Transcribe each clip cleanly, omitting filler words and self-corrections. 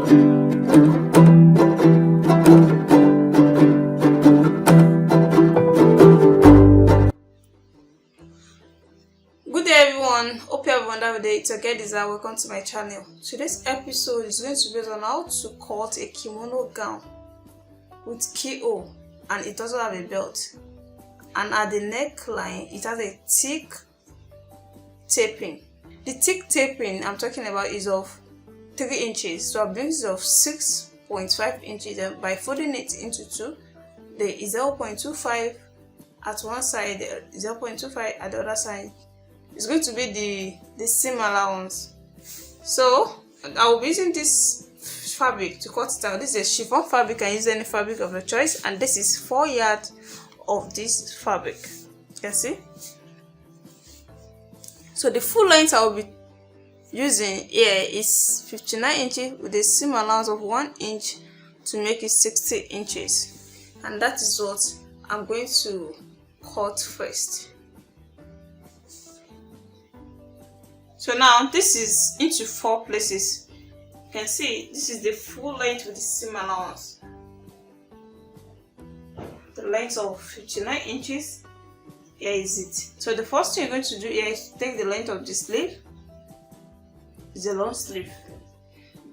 Good day everyone, hope you have a wonderful day. It's again Design. Welcome to my channel. Today's episode is going to be on how to cut a kimono gown with keyhole, and it doesn't have a belt, and at the neckline it has a thick taping. The thick taping I'm talking about is of 3 inches, so a base of 6.5 inches, and by folding it into two, there is 0.25 at one side, 0.25 at the other side. It's going to be the seam allowance. So I will be using this fabric to cut it out. This is a chiffon fabric. You can use any fabric of your choice, and this is 4 yards of this fabric. You can see. So the full length I will be using here is 59 inches with a seam allowance of 1 inch to make it 60 inches, and that is what I'm going to cut first. So now this is into 4 places. You can see this is the full length with the seam allowance. The length of 59 inches. Here is it. So the first thing you're going to do here is take the length of the sleeve. It's a long sleeve.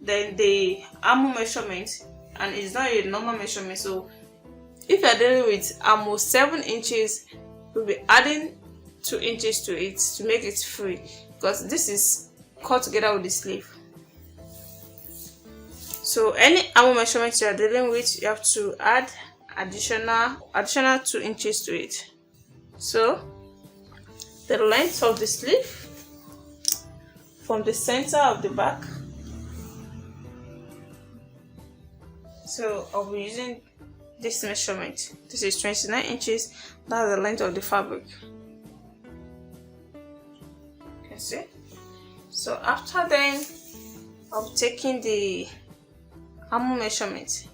Then the armhole measurement, and it's not a normal measurement. So if you're dealing with armhole 7 inches, we'll be adding 2 inches to it to make it free, because this is cut together with the sleeve. So any armhole measurement you are dealing with, you have to add additional 2 inches to it. So the length of the sleeve from the center of the back. So I'll be using this measurement. This is 29 inches. That's the length of the fabric. See. So after then, I'll be taking the armhole measurement.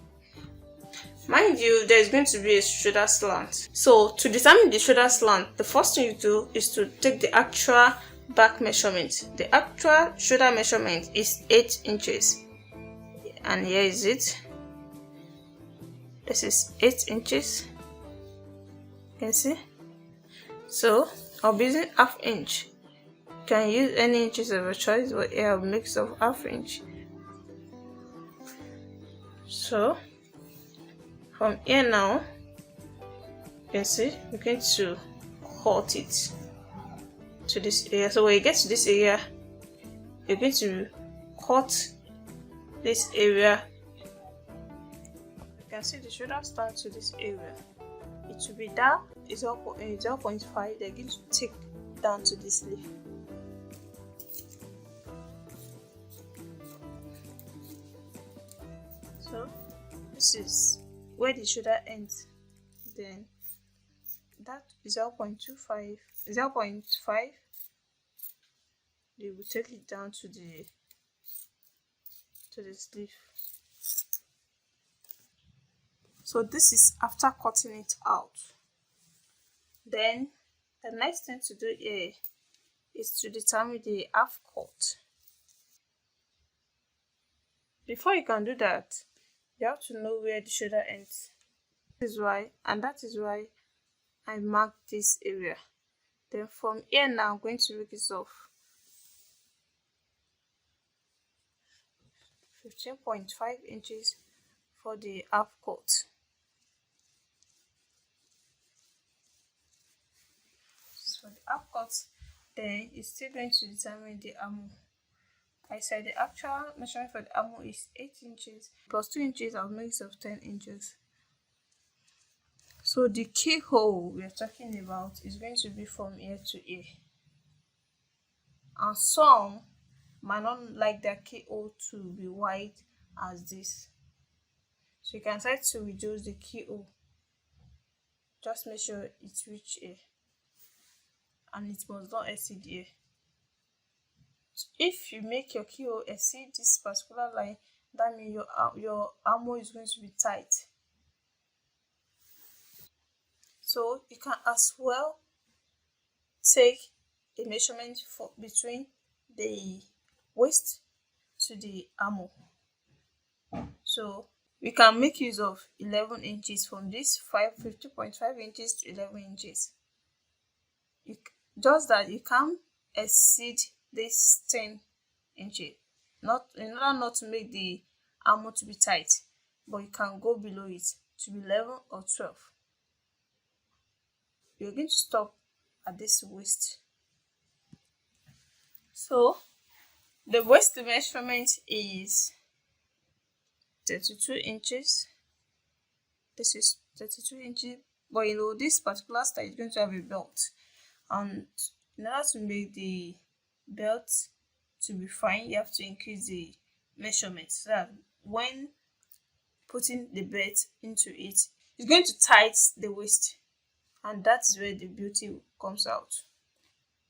Mind you, there's going to be a shoulder slant. So to determine the shoulder slant, the first thing you do is to take the actual back measurement. The actual shoulder measurement is 8 inches, and here is it. This is 8 inches. You can see. So I'll be using ½ inch. You can use any inches of your choice, but here I'll mix of ½ inch. So from here now, you can see we're going to cut it to this area. So when you get to this area, you're going to cut this area. You can see the shoulder starts to this area. It will be down, it's 0.5. They're going to take down to this leaf. So this is where the shoulder ends. Then that is 0.25, 0.5. You will take it down to the sleeve. So this is after cutting it out. Then the next thing to do here is to determine the half cut. Before you can do that, you have to know where the shoulder ends. That is why I marked this area. Then from here now, I'm going to make it off 15.5 inches for the half cut. So the half cut, then it's still going to determine the armhole. I said the actual measurement for the armhole is 8 inches plus 2 inches. I'll make it of 10 inches. So the keyhole we are talking about is going to be from here to here. And some might not like their keyhole to be wide as this. So you can try to reduce the keyhole. Just make sure it reaches here, and it must not exceed here. If you make your keyhole exceed this particular line, that means your armhole is going to be tight. So you can as well take a measurement between the waist to the armhole. So we can make use of 11 inches from this 50.5 inches to 11 inches. You, just that you can't exceed this 10 inches, not in order not to make the armor to be tight, but you can go below it to be 11 or 12. You're going to stop at this waist. So the waist measurement is 32 inches. This is 32 inches, but this particular style is going to have a belt, and in order to make the belt to be fine, you have to increase the measurement so that when putting the belt into it, it's going to tight the waist, and that's where the beauty comes out.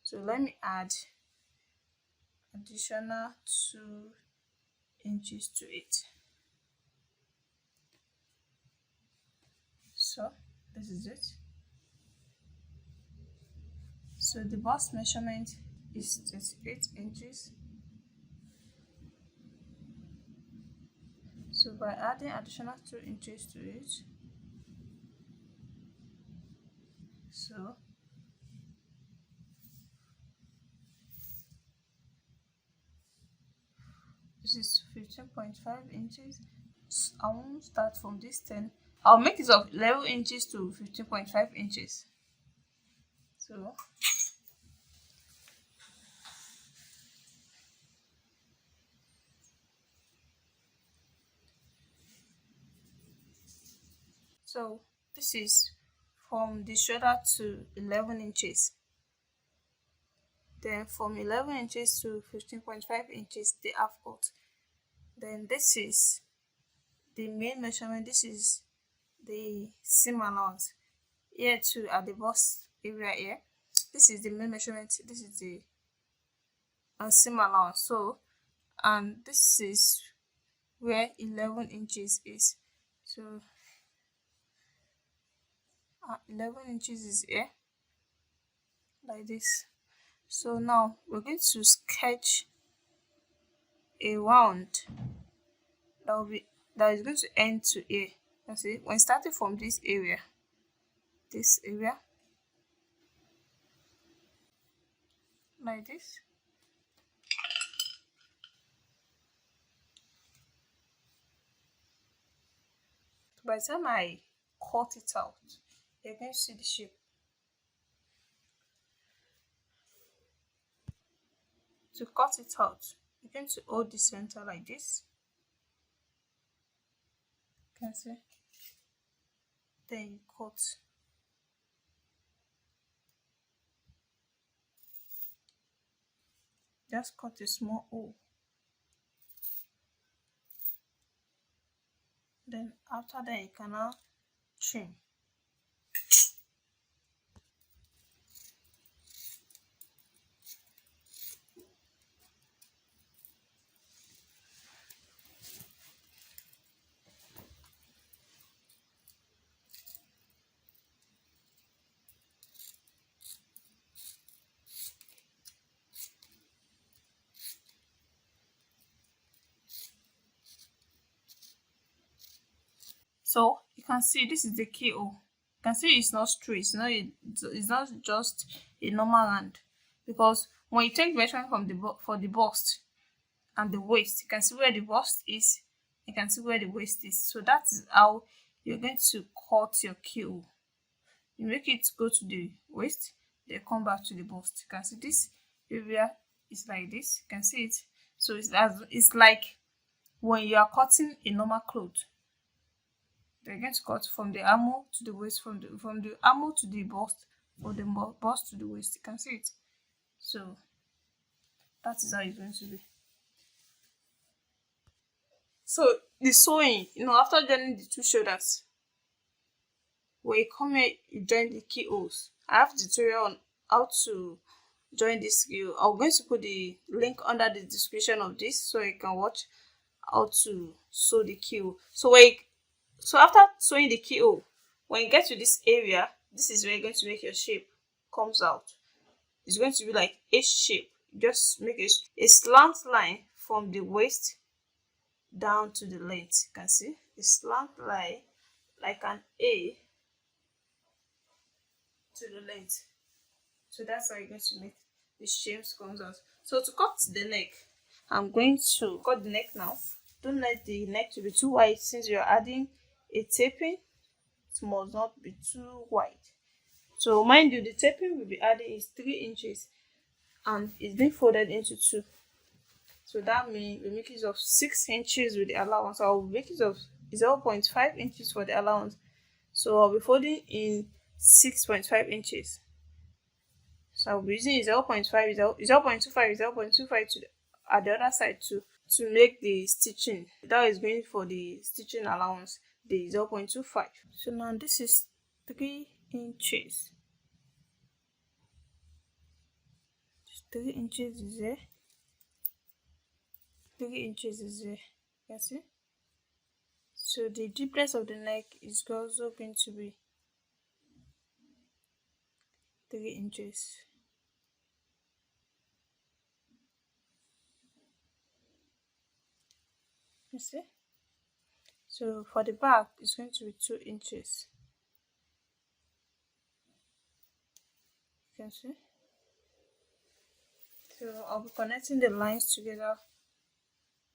So let me add additional 2 inches to it. So this is it. So the bust measurement is 38 inches. So by adding additional 2 inches to it, so this is 15.5 inches. I won't start from this 10. I'll make it of 11 inches to 15.5 inches. So this is from the shoulder to 11 inches. Then from 11 inches to 15.5 inches, the half cut. Then this is the main measurement. This is the seam allowance. Here too at the bust area here. This is the main measurement. This is the seam allowance. So, and this is where 11 inches is. So 11 inches is here, like this. So now we're going to sketch a round that is going to end to here. You see, when starting from this area, like this. By the time I cut it out, you're going to see the shape. To cut it out, you're going to hold the center like this. You can see. Then you cut. Just cut a small hole. Then after that, you can now trim. So you can see this is the keyhole. You can see it's not straight. It's not just a normal hand, because when you take measurement from for the bust and the waist, you can see where the bust is. You can see where the waist is. So that is how you're going to cut your keyhole. You make it go to the waist, then come back to the bust. You can see this area is like this. You can see it. So it's like when you are cutting a normal cloth. They're going to cut from the armhole to the waist, from the armhole to the bust, from the bust to the waist. You can see it. So that is how it's going to be. So the sewing, after joining the two shoulders, when you come here, you join the keyholes. I have a tutorial on how to join this keyhole. I'm going to put the link under the description of this so you can watch how to sew the keyhole. So after sewing the keyhole, when you get to this area, this is where you're going to make your shape comes out. It's going to be like H shape. Just make a slant line from the waist down to the length. You can see the slant line like an A to the length. So that's how you're going to make the seams comes out. So to cut the neck, I'm going to cut the neck now. Don't let the neck to be too wide since you're adding a taping. It must not be too wide. So mind you, the taping we'll be adding is 3 inches and it's being folded into 2. So that means we make use of 6 inches with the allowance. So I'll make use of 0.5 inches for the allowance. So I'll be folding in 6.5 inches. So I'll be using 0.5, 0.25, 0.25 to at the other side too to make the stitching. That is going for the stitching allowance, the 0.25. So now this is 3 inches. 3 inches is there. 3 inches is there. You see? So the deepness of the neck is also going to be 3 inches. You see? So for the back, it's going to be 2 inches. You can see? So I'll be connecting the lines together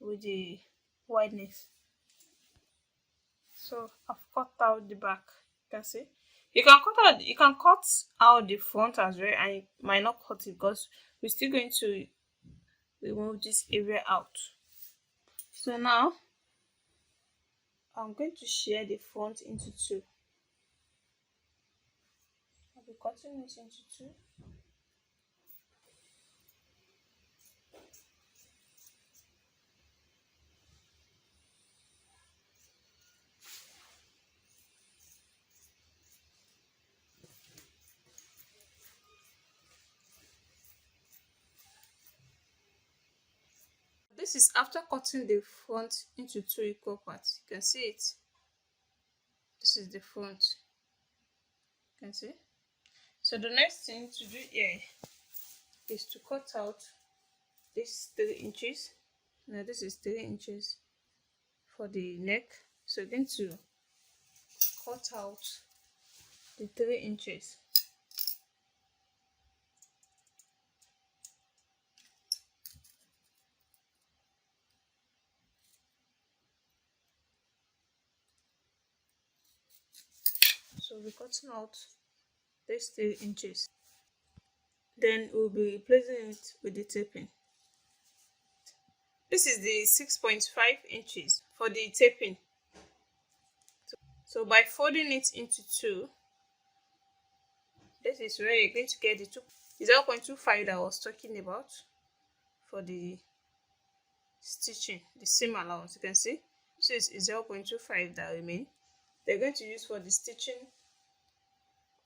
with the wideness. So I've cut out the back. You can see? You can cut out the front as well, and you might not cut it because we're still going to remove this area out. So now I'm going to shear the front into 2. I'll be cutting it into 2. This is after cutting the front into 2 equal parts. You can see it. This is the front. You can see. So the next thing to do here is to cut out this 3 inches. Now this is 3 inches for the neck. So you're going to cut out the 3 inches. So we're cutting out these 3 inches. Then we'll be replacing it with the taping. This is the 6.5 inches for the taping. So by folding it into 2, this is where you're going to get the 0.25 that I was talking about for the stitching, the seam allowance. You can see this is 0.25 that remain. They're going to use for the stitching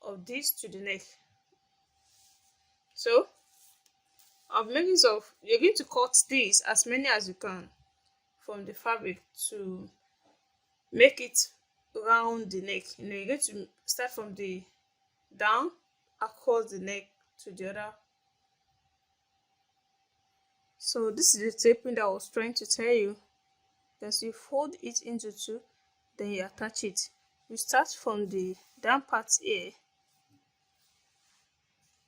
of this to the neck. So I've made use of, you're going to cut this as many as you can from the fabric to make it round the neck. You know, you're going to start from the down across the neck to the other. So this is the taping that I was trying to tell you. As you fold it into 2, then you attach it. You start from the down part here,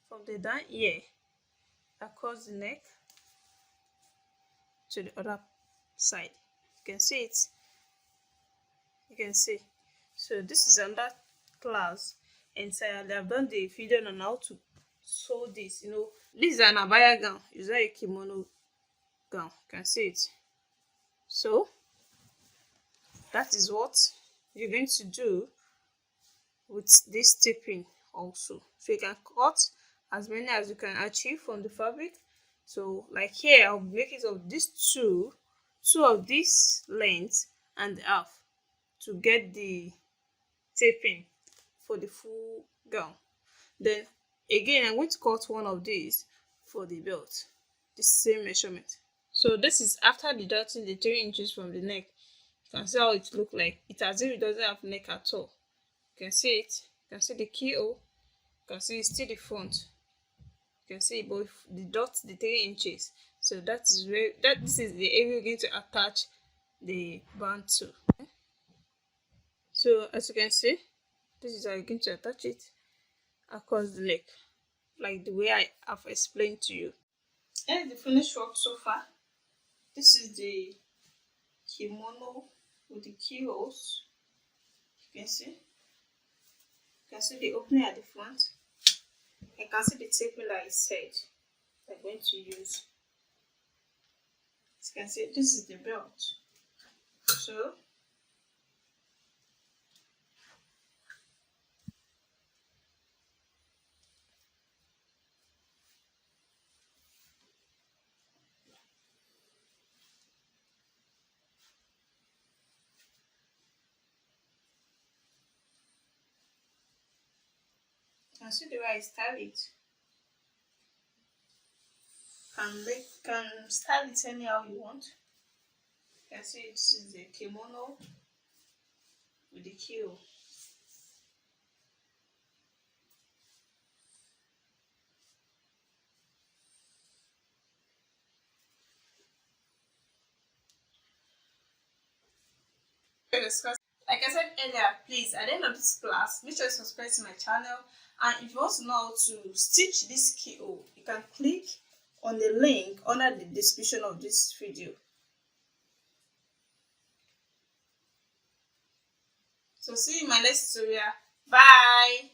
from the down here across the neck to the other side. You can see it. You can see. So this is another class inside. I've done the video on how to sew this. You know, this is an abaya gown. It's not a kimono gown. You can see it. So that is what you're going to do with this taping also. So you can cut as many as you can achieve from the fabric. So like here, I'll make it of these two of this length and half to get the taping for the full gown. Then again, I'm going to cut one of these for the belt, the same measurement. So this is after deducting the 3 inches from the neck. You can see how it looks like. It's as if it doesn't have neck at all. You can see it. You can see the keyhole. You can see it's still the front. You can see both the dots, the 3 inches. So that is where this is the area you're going to attach the band too. So as you can see, this is how you're going to attach it across the neck, like the way I have explained to you. And the finished work so far. This is the kimono with the keyholes. You can see. You can see the opening at the front. You can see the taping like I said. I'm going to use. As you can see, this is the belt. So you can see the way I style it. Can style it anyhow you want. You can see this is the kimono with the keyhole. Like I said earlier, please at the end of this class, make sure you subscribe to my channel. And if you want to know how to stitch this keyhole, you can click on the link under the description of this video. So see you in my next tutorial. Bye.